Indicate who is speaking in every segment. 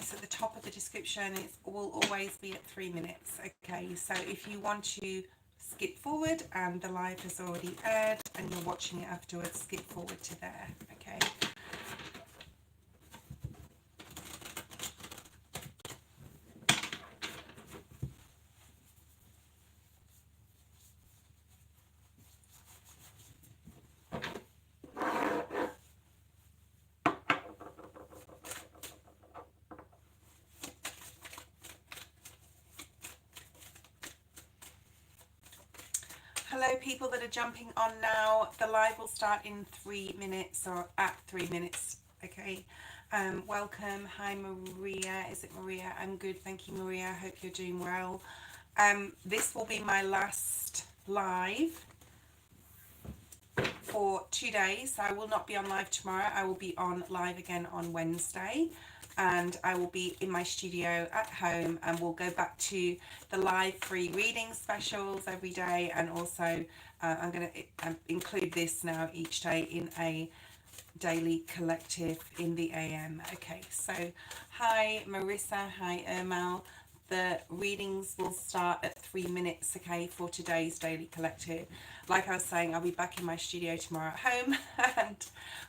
Speaker 1: it's at the top of the description. It will always be at 3 minutes. Okay, so if you want to skip forward and the live has already aired and you're watching it afterwards, skip forward to there. Okay. Hello people that are jumping on now. The live will start in 3 minutes, or at 3 minutes. Okay. Welcome. Hi Maria. Is it Maria? I'm good, thank you Maria. I hope you're doing well. This will be my last live for 2 days. I will not be on live tomorrow. I will be on live again on Wednesday, and I will be in my studio at home, and we'll go back to the live free reading specials every day, and also I'm going to include this now each day in a daily collective in the AM. Okay, so hi Marissa, hi Ermal. The readings will start at 3 minutes, okay, for today's daily collective. Like I was saying, I'll be back in my studio tomorrow at home, and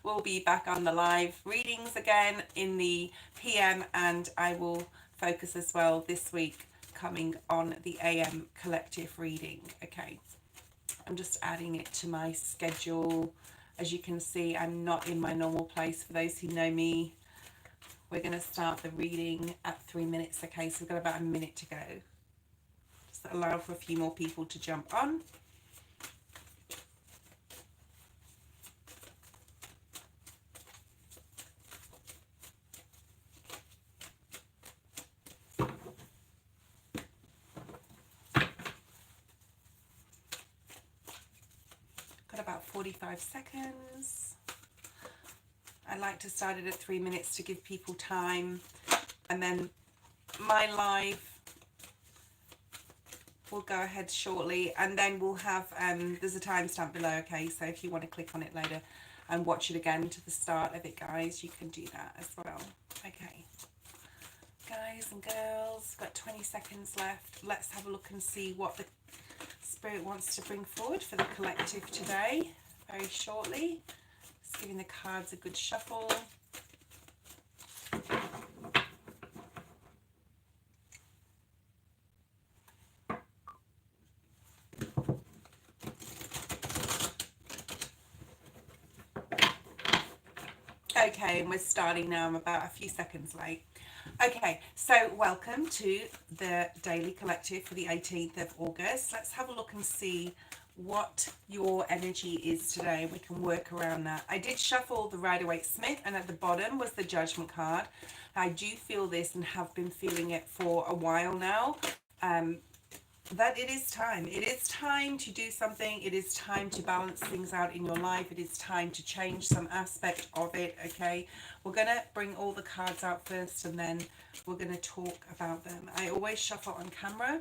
Speaker 1: we'll be back on the live readings again in the PM, and I will focus as well this week coming on the AM collective reading. Okay, I'm just adding it to my schedule. As you can see, I'm not in my normal place. For those who know me, we're going to start the reading at 3 minutes. Okay, so we've got about a minute to go. Just allow for a few more people to jump on. Got about 45 seconds. I like to start it at 3 minutes to give people time, and then my live will go ahead shortly, and then we'll have there's a timestamp below, okay, so if you want to click on it later and watch it again to the start of it, guys, you can do that as well. Okay, guys and girls, got 20 seconds left. Let's have a look and see what the Spirit wants to bring forward for the collective today very shortly. Just giving the cards a good shuffle. Okay, and we're starting now. I'm about a few seconds late. Okay, so welcome to the daily collective for the 18th of August. Let's have a look and see what your energy is today. We can work around that. I did shuffle the Rider-Waite-Smith, and at the bottom was the Judgment card. I do feel this and have been feeling it for a while now. That it is time. It is time to do something. It is time to balance things out in your life. It is time to change some aspect of it, okay? We're going to bring all the cards out first, and then we're going to talk about them. I always shuffle on camera,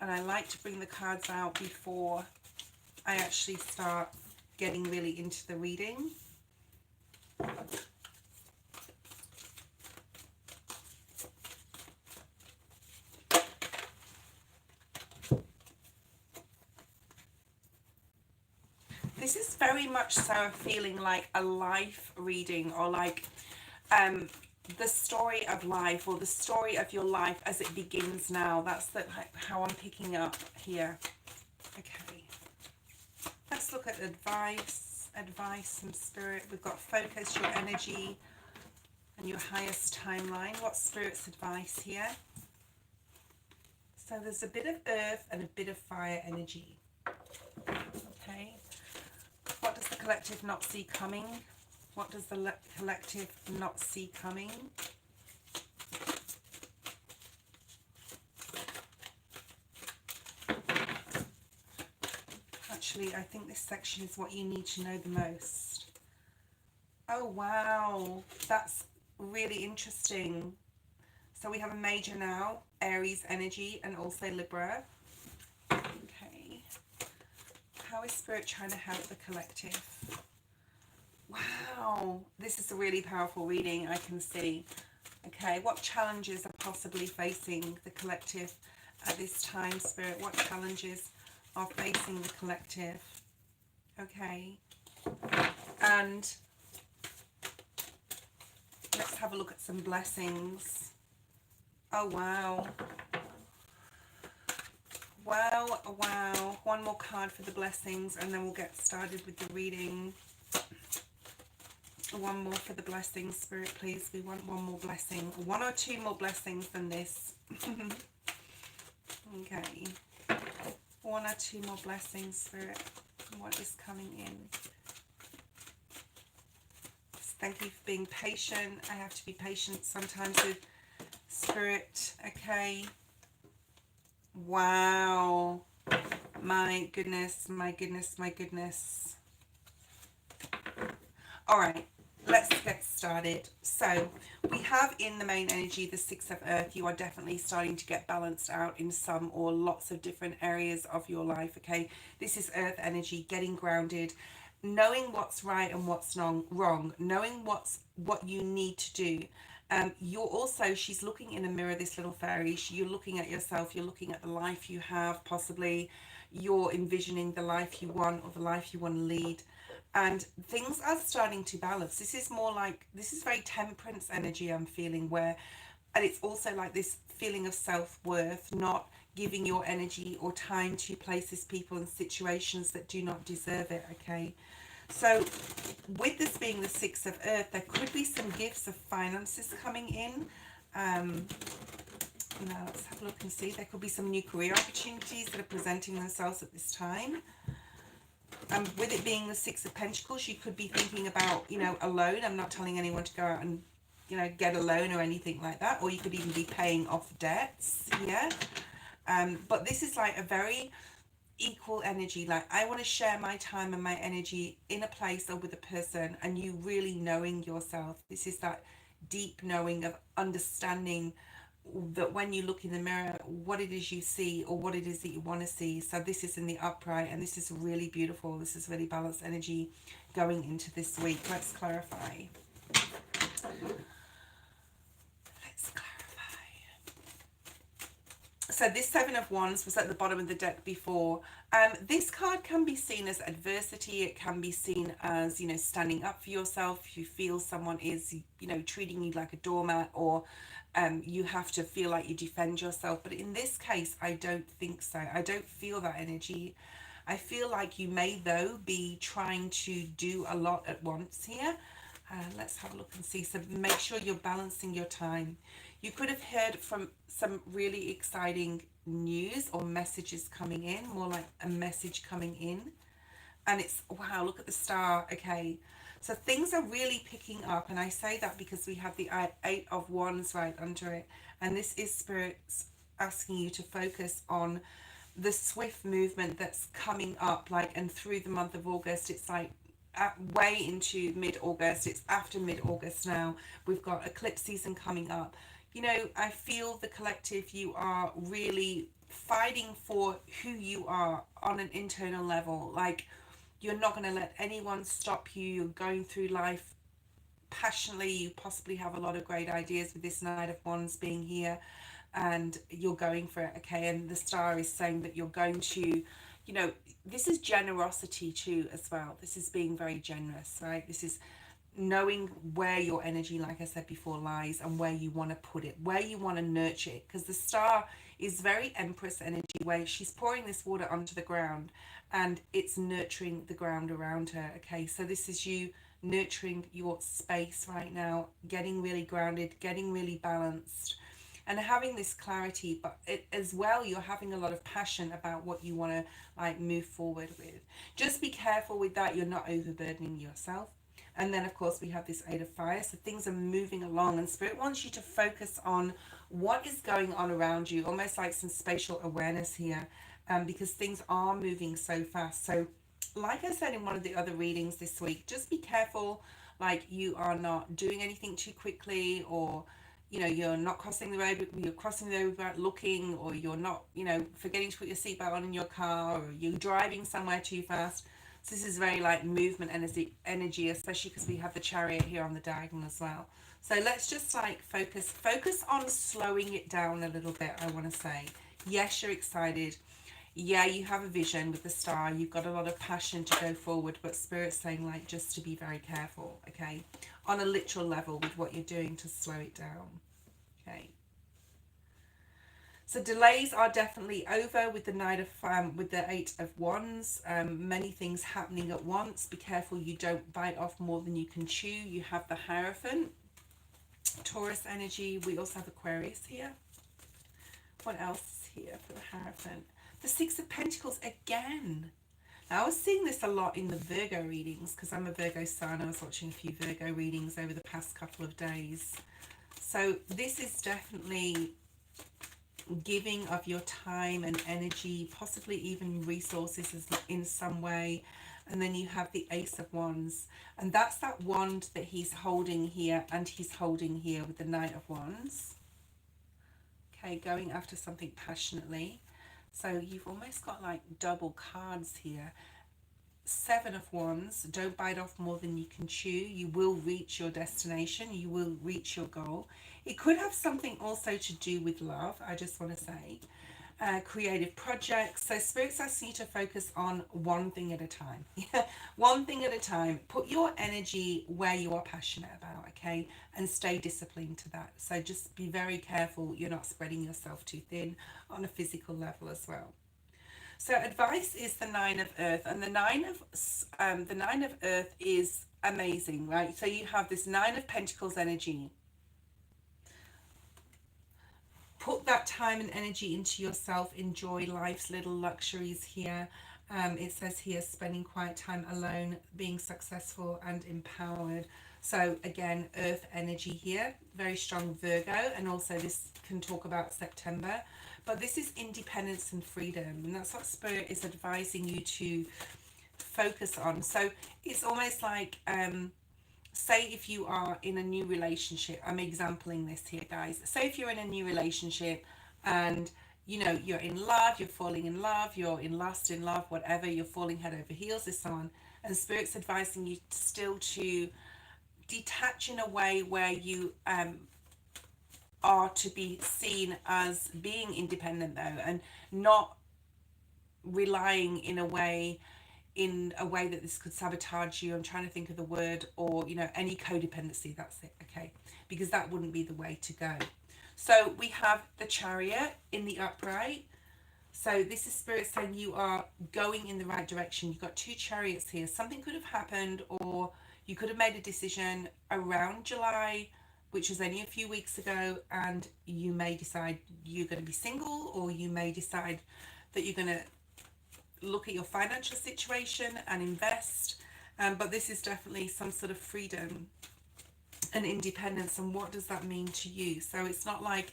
Speaker 1: and I like to bring the cards out before I actually start getting really into the reading. This is very much so feeling like a life reading, or like the story of life, or the story of your life as it begins now. That's how I'm picking up here. Okay, let's look at advice from Spirit. We've got focus, your energy, and your highest timeline. What's Spirit's advice here? So there's a bit of earth and a bit of fire energy. Okay, what does the collective not see coming? What does the collective not see coming? Actually, I think this section is what you need to know the most. Oh, wow. That's really interesting. So we have a major now, Aries energy, and also Libra. Okay. How is Spirit trying to help the collective? Wow, this is a really powerful reading, I can see. Okay, what challenges are possibly facing the collective at this time, Spirit? What challenges are facing the collective? Okay, and let's have a look at some blessings. Oh, wow. Wow, wow. One more card for the blessings, and then we'll get started with the reading. One more for the blessings, Spirit, please. We want one more blessing. One or two more blessings than this. Okay. One or two more blessings, Spirit. What is coming in? Thank you for being patient. I have to be patient sometimes with Spirit. Okay. Wow. My goodness, my goodness, my goodness. All right, let's get started. So we have in the main energy the Six of Earth. You are definitely starting to get balanced out in some or lots of different areas of your life. Okay, this is Earth energy, getting grounded, knowing what's right and what's wrong, knowing what you need to do. You're also, she's looking in a mirror, this little fairy. You're looking at yourself, you're looking at the life you have, possibly you're envisioning the life you want or the life you want to lead, and things are starting to balance. This is more like, this is very temperance energy I'm feeling, where, and it's also like this feeling of self-worth, not giving your energy or time to places, people and situations that do not deserve it. Okay, so with this being the Six of Earth, there could be some gifts of finances coming in. Now let's have a look and see. There could be some new career opportunities that are presenting themselves at this time. With it being the Six of Pentacles, you could be thinking about, you know, a loan. I'm not telling anyone to go out and, you know, get a loan or anything like that. Or you could even be paying off debts here. But this is like a very equal energy. Like, I want to share my time and my energy in a place or with a person, and you really knowing yourself. This is that deep knowing of understanding that when you look in the mirror, what it is you see or what it is that you want to see. So this is in the upright, and this is really beautiful. This is really balanced energy going into this week. Let's clarify. So this Seven of Wands was at the bottom of the deck before. This card can be seen as adversity. It can be seen as, you know, standing up for yourself. If you feel someone is, you know, treating you like a doormat, or you have to feel like you defend yourself. But in this case, I don't think so. I don't feel that energy. I feel like you may, though, be trying to do a lot at once here. Let's have a look and see. So make sure you're balancing your time. You could have heard from some really exciting news or messages coming in, more like a message coming in. And it's, wow, look at the star. Okay, so things are really picking up. And I say that because we have the Eight of Wands right under it. And this is Spirit's asking you to focus on the swift movement that's coming up, like, and through the month of August. It's like way into mid-August. It's after mid-August now. We've got eclipse season coming up. You know, I feel the collective, you are really fighting for who you are on an internal level. Like, you're not going to let anyone stop you. You're going through life passionately. You possibly have a lot of great ideas with this Knight of Wands being here, and you're going for it. Okay, and the star is saying that you're going to, you know, this is generosity too as well. This is being very generous, right? This is knowing where your energy, like I said before, lies, and where you want to put it, where you want to nurture it. Because the star is very Empress energy, where she's pouring this water onto the ground and it's nurturing the ground around her. Okay, so this is you nurturing your space right now, getting really grounded, getting really balanced, and having this clarity. But as well, you're having a lot of passion about what you want to, like, move forward with. Just be careful with that. You're not overburdening yourself. And then, of course, we have this Eight of Fire. So things are moving along, and Spirit wants you to focus on what is going on around you, almost like some spatial awareness here, because things are moving so fast. So like I said in one of the other readings this week, just be careful, like, you are not doing anything too quickly, or, you know, you're not crossing the road, you're crossing the road without looking, or you're not, you know, forgetting to put your seatbelt on in your car, or you're driving somewhere too fast. So this is very like movement energy, especially because we have the Chariot here on the diagonal as well. So let's just like focus on slowing it down a little bit. I want to say, yes, you're excited. Yeah, you have a vision with the star. You've got a lot of passion to go forward, but Spirit's saying like just to be very careful, okay? On a literal level with what you're doing to slow it down, okay? So delays are definitely over with the with the Eight of Wands. Many things happening at once. Be careful you don't bite off more than you can chew. You have the Hierophant, Taurus energy. We also have Aquarius here. What else is here for the Hierophant? The Six of Pentacles again. Now, I was seeing this a lot in the Virgo readings because I'm a Virgo sun. I was watching a few Virgo readings over the past couple of days. So this is definitely giving of your time and energy, possibly even resources in some way. And then you have the Ace of Wands, and that's that wand that he's holding here and he's holding here with the Knight of Wands. Okay, going after something passionately. So you've almost got like double cards here. Seven of Wands, don't bite off more than you can chew. You will reach your destination. You will reach your goal. It could have something also to do with love, I just want to say. Creative projects. So Spirit's asking you to focus on one thing at a time. One thing at a time. Put your energy where you are passionate about, okay? And stay disciplined to that. So just be very careful you're not spreading yourself too thin on a physical level as well. So advice is the Nine of Earth, and the Nine of Earth is amazing, right? So you have this Nine of Pentacles energy. Put that time and energy into yourself. Enjoy life's little luxuries here. It says here, spending quiet time alone, being successful and empowered. So again, Earth energy here, very strong Virgo, and also this can talk about September. But this is independence and freedom, and that's what Spirit is advising you to focus on. So it's almost like, say if you are in a new relationship, I'm exampling this here, guys. Say if you're in a new relationship and you know you're in love, you're falling in love, you're in lust, in love, whatever, you're falling head over heels with someone, and Spirit's advising you still to detach in a way where you are to be seen as being independent though, and not relying in a way that this could sabotage you. I'm trying to think of the word, or you know, any codependency, that's it, okay? Because that wouldn't be the way to go. So we have the Chariot in the upright. So this is Spirit saying you are going in the right direction. You've got two chariots here. Something could have happened, or you could have made a decision around July, which was only a few weeks ago, and you may decide you're going to be single, or you may decide that you're going to look at your financial situation and invest. But this is definitely some sort of freedom and independence, and what does that mean to you? So it's not like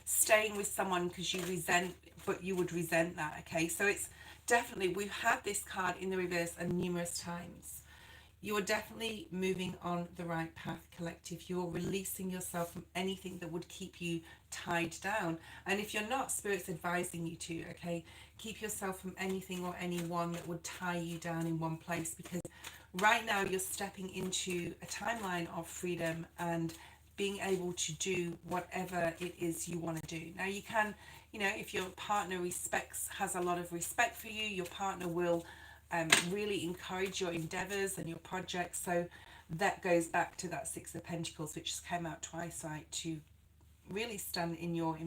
Speaker 1: staying with someone because you resent, but you would resent that, okay? So it's definitely, we've had this card in the reverse and numerous times. You're definitely moving on the right path, collective. You're releasing yourself from anything that would keep you tied down. And if you're not, Spirit's advising you to, okay, keep yourself from anything or anyone that would tie you down in one place, because right now you're stepping into a timeline of freedom and being able to do whatever it is you want to do. Now you can, you know, if your partner has a lot of respect for you, your partner will really encourage your endeavors and your projects. So that goes back to that Six of Pentacles, which came out twice, right, to really stand in your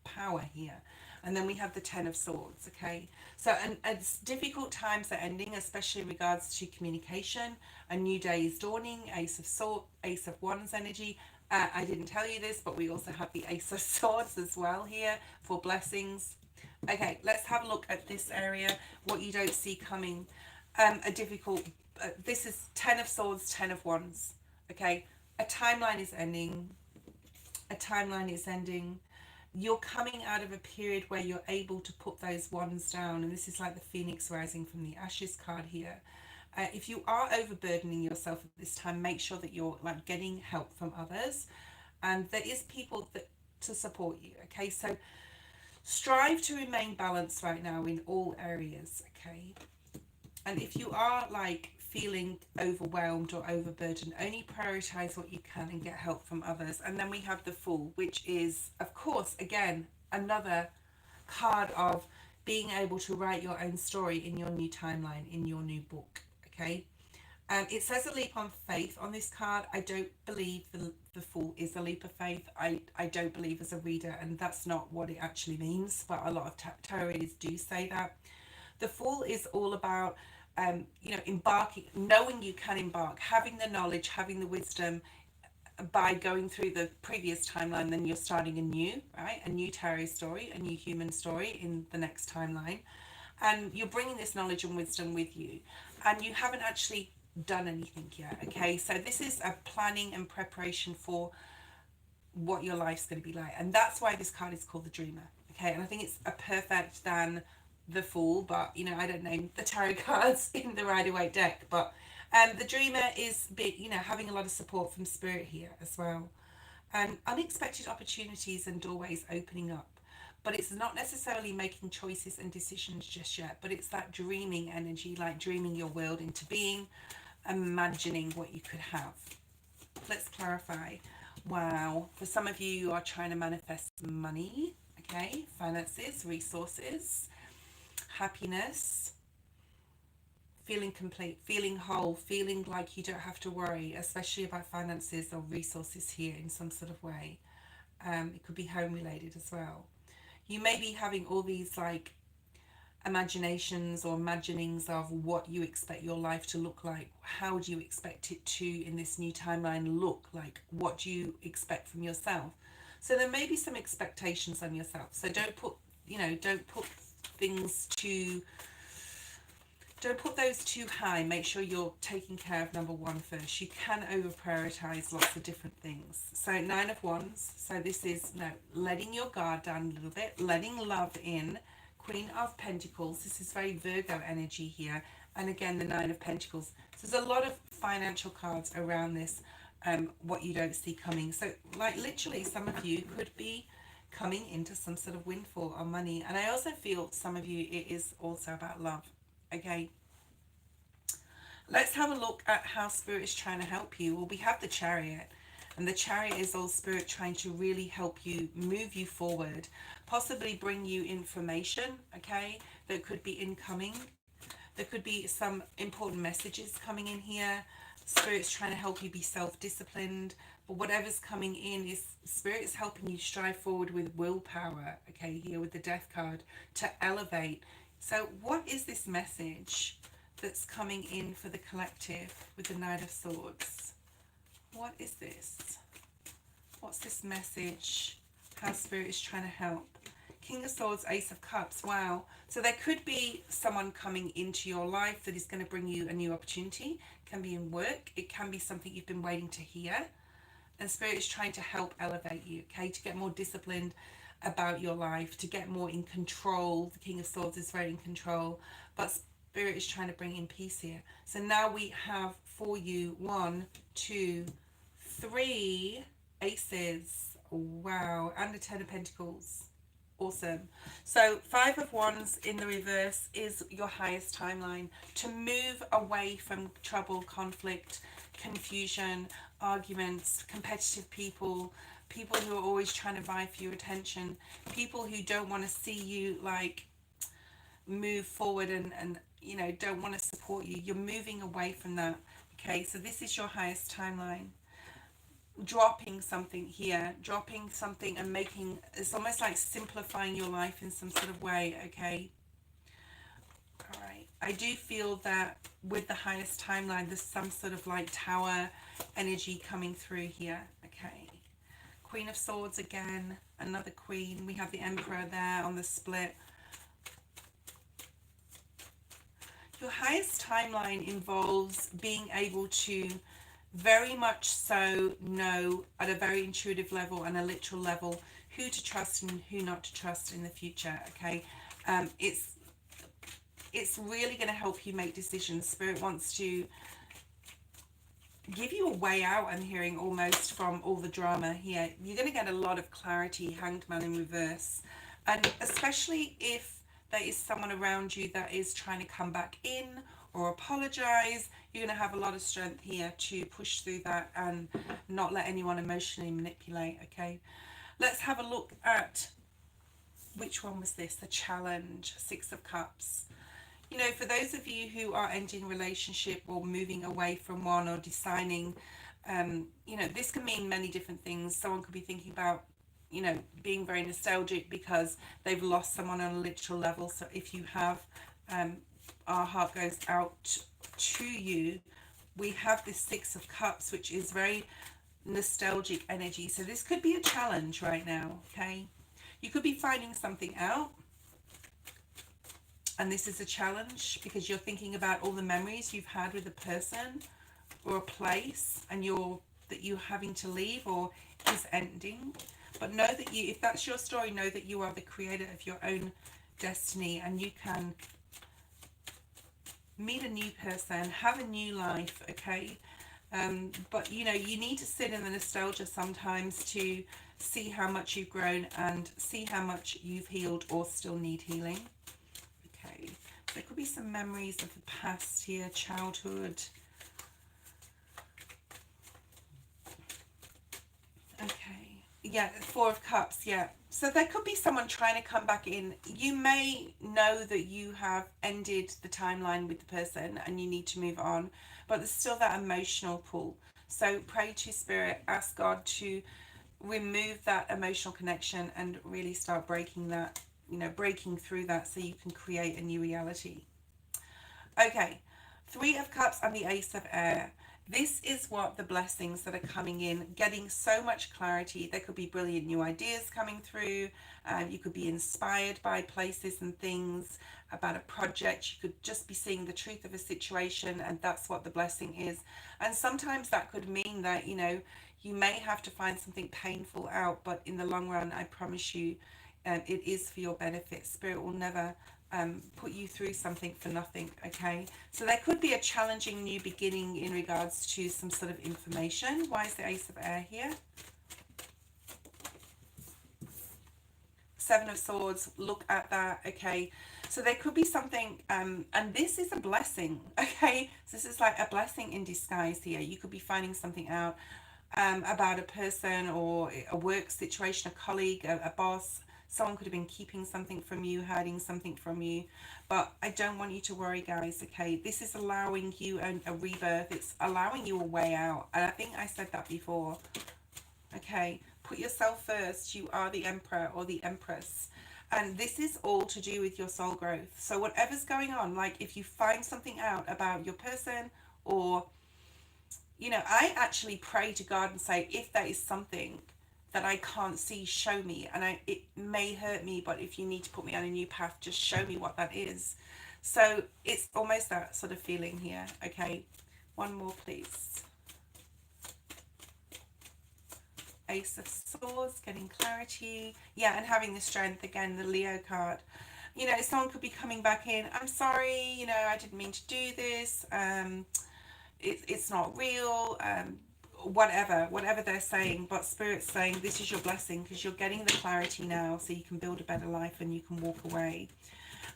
Speaker 1: power here. And then we have the Ten of Swords, okay? So, and it's difficult times are ending, especially in regards to communication. A new day is dawning. Ace of Wands energy. I didn't tell you this, but we also have the Ace of Swords as well here for blessings. Okay, let's have a look at this area, what you don't see coming. This is Ten of Swords, Ten of Wands, okay? A timeline is ending. A timeline is ending. You're coming out of a period where you're able to put those wands down, and this is like the Phoenix rising from the Ashes card here. If you are overburdening yourself at this time, make sure that you're like getting help from others, and there is people to support you, okay? So strive to remain balanced right now in all areas, okay? And if you are like feeling overwhelmed or overburdened. Only prioritize what you can and get help from others. And then we have the Fool, which is, of course, again, another card of being able to write your own story in your new timeline, in your new book. Okay. It says a leap of faith on this card. I don't believe the Fool is a leap of faith. I don't believe as a reader, and that's not what it actually means, but a lot of tarot readers do say that. The Fool is all about, embarking, knowing you can embark, having the knowledge, having the wisdom. By going through the previous timeline, then you're starting a new, right? A new tarot story, a new human story in the next timeline. And you're bringing this knowledge and wisdom with you. And you haven't actually done anything yet, okay? So this is a planning and preparation for what your life's going to be like. And that's why this card is called the Dreamer, okay? And I think it's a perfect than the Fool, but, I don't name the tarot cards in the Rider-Waite deck, but the Dreamer is, having a lot of support from Spirit here as well. And unexpected opportunities and doorways opening up. But it's not necessarily making choices and decisions just yet, but it's that dreaming energy, like dreaming your world into being, imagining what you could have. Let's clarify. Wow. For some of you, you are trying to manifest money, okay? Finances, resources, happiness, feeling complete, feeling whole, feeling like you don't have to worry, especially about finances or resources here in some sort of way. It could be home related as well. You may be having all these like imaginations or imaginings of what you expect your life to look like. How do you expect it to, in this new timeline, look like? What do you expect from yourself? So there may be some expectations on yourself. So don't put those too high. Make sure you're taking care of number one first. You can over prioritize lots of different things. So 9 of Wands. So this is letting your guard down a little bit, letting love in. Queen of Pentacles. This is very Virgo energy here. And again, the 9 of Pentacles. So there's a lot of financial cards around this, what you don't see coming. So like literally some of you could be coming into some sort of windfall on money. And I also feel some of you, it is also about love. Okay, let's have a look at how Spirit is trying to help you. Well, we have the Chariot, and the Chariot is all Spirit trying to really help you, move you forward, possibly bring you information, okay, that could be incoming. There could be some important messages coming in here. Spirit's trying to help you be self-disciplined, but whatever's coming in is Spirit's helping you strive forward with willpower, okay, here with the Death card, to elevate. So what is this message that's coming in for the collective with the Knight of Swords? What is this? What's this message? How Spirit is trying to help? King of Swords, Ace of Cups. Wow. So there could be someone coming into your life that is going to bring you a new opportunity. It can be in work. It can be something you've been waiting to hear. And Spirit is trying to help elevate you, okay, to get more disciplined about your life, to get more in control. The King of Swords is very in control, but Spirit is trying to bring in peace here. So now we have for you 1, 2, 3 aces. Wow. And the 10 of Pentacles. Awesome. So 5 of Wands in the reverse is your highest timeline. To move away from trouble, conflict, confusion, arguments, competitive people, people who are always trying to vie for your attention, people who don't want to see you like move forward and don't want to support you. You're moving away from that. Okay, so this is your highest timeline. Dropping something here, dropping something and making, it's almost like simplifying your life in some sort of way. Okay, all right. I do feel that with the highest timeline there's some sort of like tower energy coming through here. Okay, Queen of Swords again, another queen. We have the Emperor there on the split. Your highest timeline involves being able to very much so know at a very intuitive level and a literal level who to trust and who not to trust in the future. Okay, it's really going to help you make decisions. Spirit wants to give you a way out, I'm hearing, almost from all the drama here. You're going to get a lot of clarity. Hanged Man in reverse, and especially if there is someone around you that is trying to come back in or apologize, You're going to have a lot of strength here to push through that and not let anyone emotionally manipulate, okay? Let's have a look at, which one was this? The challenge, Six of Cups. You know, for those of you who are ending a relationship or moving away from one or deciding, you know, this can mean many different things. Someone could be thinking about, you know, being very nostalgic because they've lost someone on a literal level. So if you have, our heart goes out to you. We have this Six of Cups, which is very nostalgic energy. So this could be a challenge right now, okay? You could be finding something out, and this is a challenge because you're thinking about all the memories you've had with a person or a place, and you're having to leave or is ending. But know that you, if that's your story, know that you are the creator of your own destiny, and you can meet a new person, have a new life, okay? But you know, you need to sit in the nostalgia sometimes to see how much you've grown and see how much you've healed or still need healing. Okay, there could be some memories of the past here, childhood. Okay, yeah, Four of Cups, yeah. So there could be someone trying to come back in. You may know that you have ended the timeline with the person and you need to move on, but there's still that emotional pull. So pray to Spirit, ask God to remove that emotional connection and really start breaking that, you know, breaking through that so you can create a new reality. Okay, Three of Cups and the Ace of Air. This is what the blessings that are coming in, getting so much clarity. There could be brilliant new ideas coming through. You could be inspired by places and things about a project. You could just be seeing the truth of a situation, and that's what the blessing is. And sometimes that could mean that, you know, you may have to find something painful out, but in the long run, I promise you, it is for your benefit. Spirit will never put you through something for nothing, okay? So there could be a challenging new beginning in regards to some sort of information. Why is the Ace of Air here? Seven of Swords, look at that, okay? So there could be something, and this is a blessing, okay? So this is like a blessing in disguise here. You could be finding something out about a person or a work situation, a colleague, a boss. Someone could have been keeping something from you, hiding something from you. But I don't want you to worry, guys, okay? This is allowing you a rebirth. It's allowing you a way out. And I think I said that before. Okay, put yourself first. You are the Emperor or the Empress. And this is all to do with your soul growth. So whatever's going on, like if you find something out about your person, or, you know, I actually pray to God and say, if there is something that I can't see, show me. And it may hurt me, but if you need to put me on a new path, just show me what that is. So it's almost that sort of feeling here. Okay, one more, please. Ace of Swords, getting clarity. Yeah, and having the strength, again, the Leo card. You know, someone could be coming back in, I'm sorry, you know, I didn't mean to do this. It's not real. Whatever they're saying, but Spirit's saying this is your blessing because you're getting the clarity now so you can build a better life and you can walk away.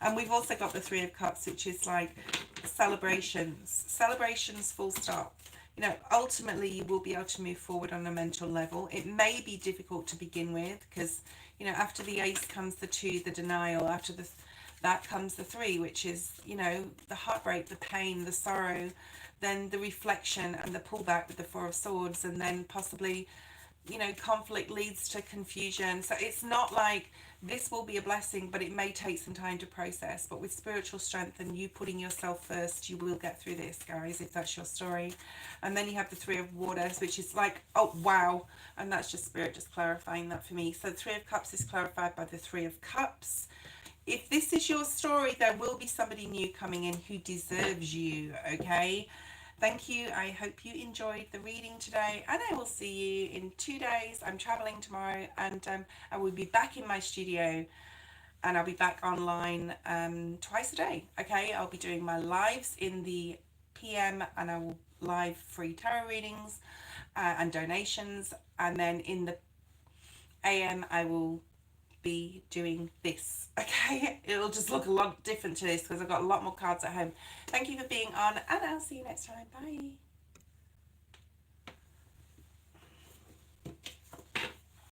Speaker 1: And we've also got the Three of Cups, which is like celebrations, full stop. You know, ultimately you will be able to move forward on a mental level. It may be difficult to begin with because, you know, after the Ace comes the Two, the denial. After that comes the Three, which is, you know, the heartbreak, the pain, the sorrow, then the reflection and the pullback with the Four of Swords, and then possibly, you know, conflict leads to confusion. So it's not like this will be a blessing, but it may take some time to process. But with spiritual strength and you putting yourself first, you will get through this, guys, if that's your story. And then you have the Three of Waters, which is like, oh wow, and that's just Spirit just clarifying that for me. So the Three of Cups is clarified by the Three of Cups. If this is your story, there will be somebody new coming in who deserves you, okay? Thank you. I hope you enjoyed the reading today, and I will see you in 2 days. I'm traveling tomorrow, and I will be back in my studio, and I'll be back online twice a day. Okay, I'll be doing my lives in the PM, and I will live free tarot readings and donations, and then in the AM I will be doing this. Okay, it'll just look a lot different to this because I've got a lot more cards at home. Thank you for being on, and I'll see you next time. Bye.